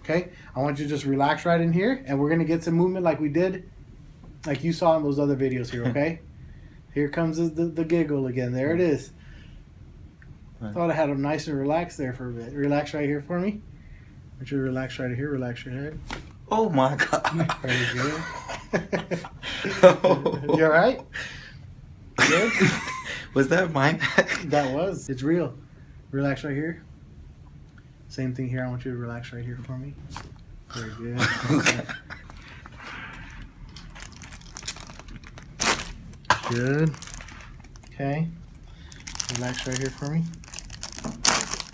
Okay? I want you to just relax right in here, and we're going to get some movement like we did, like you saw in those other videos here, okay? Here comes the giggle again. There it is. Thought I had them nice and relaxed there for a bit. Relax right here for me. I want you to relax right here. Relax your head. Oh my God. Very good. You all right? Good? Was that mine? That was. It's real. Relax right here. Same thing here. I want you to relax right here for me. Very good. Good. Okay. Relax right here for me.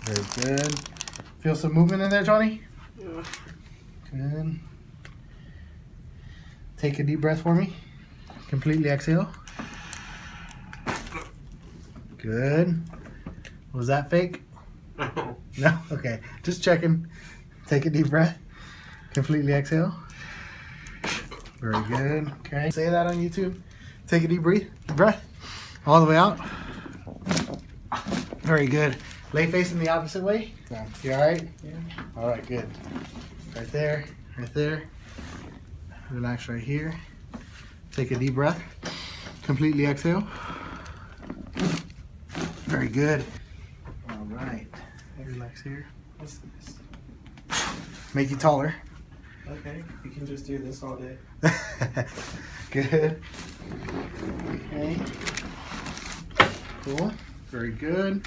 Very good. Feel some movement in there, Johnny? Yeah. Good. Take a deep breath for me. Completely exhale. Good. Was that fake? No. No? Okay. Just checking. Take a deep breath. Completely exhale. Very good. Okay. Say that on YouTube. Take a deep breath. All the way out. Very good. Lay facing the opposite way. You all right? Yeah. All right, good. Right there. Right there. Relax right here. Take a deep breath. Completely exhale. Very good. All right. Relax here. What's this? Make you taller. Okay, you can just do this all day. Good. Okay. Cool. Very good.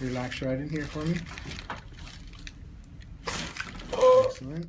Relax right in here for me. Excellent.